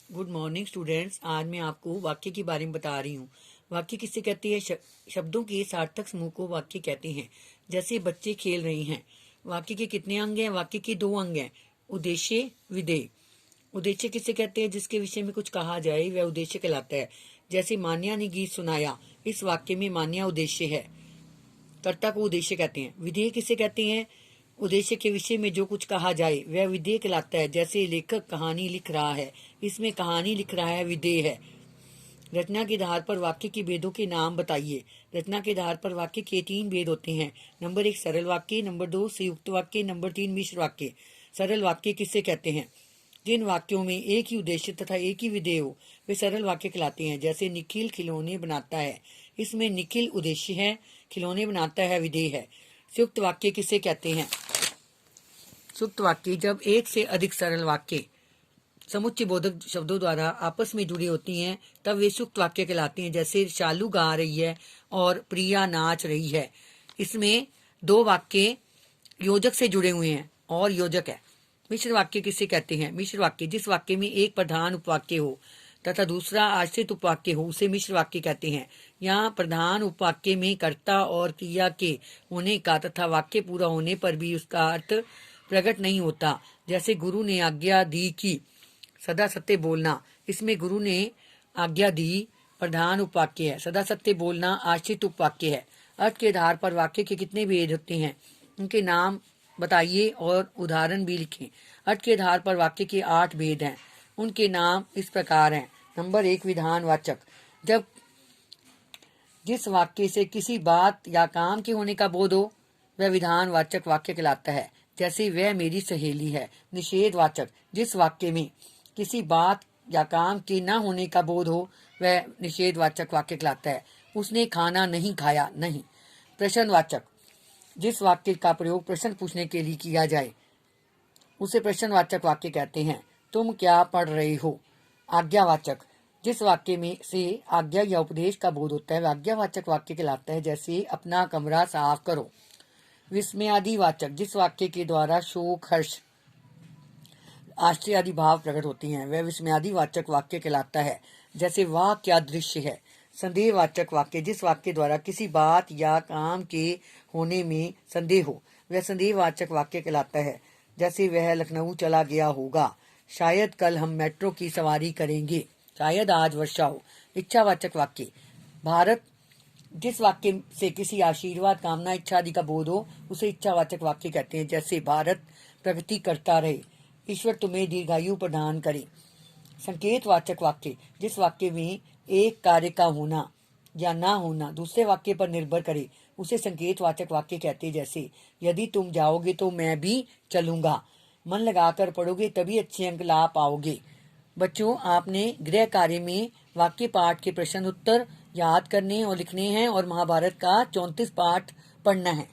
Good morning students. आज मैं आपको वाक्य के बारे में बता रही हूँ। वाक्य किससे कहते हैं? शब्दों के सार्थक समूह को वाक्य कहते हैं। जैसे बच्चे खेल रहे हैं। वाक्य के कितने अंग हैं? वाक्य के 2 अंग हैं, उद्देश्य, विधेय। उद्देश्य किससे कहते हैं? जिसके विषय में कुछ कहा जाए वह उद्देश्य कहलाता है। जैसे मान्या ने गीत सुनाया, इस वाक्य में मान्या उद्देश्य है, कर्ता को उद्देश्य कहते हैं। विधेय किसे कहते हैं? उद्देश्य के विषय में जो कुछ कहा जाए वह विधेय कहलाता है। जैसे लेखक कहानी लिख रहा है, इसमें कहानी लिख रहा है विधेय है। रचना के आधार पर वाक्य के भेदों के नाम बताइए। रचना के आधार पर वाक्य के 3 भेद होते हैं। नंबर 1 सरल वाक्य, नंबर 2 संयुक्त वाक्य, नंबर 3 मिश्र वाक्य। सरल वाक्य किसे कहते हैं? जिन वाक्यों में एक ही उद्देश्य तथा एक ही विधेय हो वे सरल वाक्य कहलाते हैं। जैसे निखिल खिलौने बनाता है, इसमें निखिल उद्देश्य है, खिलौने बनाता है विधेय है। संयुक्त वाक्य किसे कहते हैं? संयुक्त वाक्य जब एक से अधिक सरल वाक्य समुच्चय बोधक शब्दों द्वारा आपस में जुड़ी होती हैं तब वे संयुक्त वाक्य कहलाते हैं। जैसे शालू गा रही है और प्रिया नाच रही है, इसमें 2 वाक्य योजक से जुड़े हुए हैं और योजक है। मिश्र वाक्य किसे कहते हैं? मिश्र वाक्य जिस वाक्य में एक प्रधान उपवाक्य हो तथा दूसरा आश्रित उपवाक्य हो उसे मिश्र वाक्य कहते हैं। यहाँ प्रधान उपवाक्य में कर्ता और क्रिया के होने का तथा वाक्य पूरा होने पर भी उसका अर्थ प्रकट नहीं होता। जैसे गुरु ने आज्ञा दी कि सदा सत्य बोलना, इसमें गुरु ने आज्ञा दी प्रधान उपवाक्य है, सदा सत्य बोलना आश्रित उपवाक्य है। अर्थ के आधार पर वाक्य के कितने भेद होते हैं उनके नाम बताइए और उदाहरण भी लिखें। अर्थ के आधार पर वाक्य के 8 भेद हैं, उनके नाम इस प्रकार हैं। नंबर 1 विधानवाचक, जब जिस वाक्य से किसी बात या काम के होने का बोध हो वह विधानवाचक वाक्य कहलाता है। जैसे वह मेरी सहेली है। निषेधवाचक, जिस वाक्य में किसी बात या काम के न होने का बोध हो वह निषेधवाचक वाक्य कहलाता है। उसने खाना नहीं खाया, नहीं। प्रश्नवाचक, जिस वाक्य का प्रयोग प्रश्न पूछने के लिए किया जाए उसे प्रश्नवाचक वाक्य कहते हैं। तुम क्या पढ़ रहे हो? आज्ञावाचक, जिस वाक्य में से आज्ञा या उपदेश का बोध होता है वह आज्ञावाचक वाक्य कहलाता है। जैसे अपना कमरा साफ करो। विस्मयादिवाचक, जिस वाक्य के द्वारा शोक, हर्ष, आश्चर्य आदि भाव प्रकट होती हैं वह विस्मयादिवाचक वाक्य कहलाता है। जैसे वाह क्या दृश्य है। संदेहवाचक वाक्य, जिस वाक्य द्वारा किसी बात या काम के होने में संदेह हो वह संदेहवाचक वाक्य कहलाता है। जैसे वह लखनऊ चला गया होगा। शायद कल हम मेट्रो की सवारी करेंगे, शायद आज वर्षा हो। इच्छावाचक वाक्य, भारत, जिस वाक्य से किसी आशीर्वाद, कामना, इच्छा आदि का बोध हो उसे इच्छावाचक वाक्य कहते हैं। जैसे भारत प्रगति करता रहे, ईश्वर तुम्हें दीर्घायु प्रदान करे। संकेतवाचक वाक्य, जिस वाक्य में एक कार्य का होना या ना होना दूसरे वाक्य पर निर्भर करे उसे संकेतवाचक वाक्य कहते हैं। जैसे यदि तुम जाओगे तो मैं भी चलूंगा। मन लगाकर पढ़ोगे तभी अच्छे अंक ला पाओगे। बच्चों, आपने गृह कार्य में वाक्य पाठ के प्रश्न उत्तर याद करने और लिखने हैं और महाभारत का 34 पाठ पढ़ना है।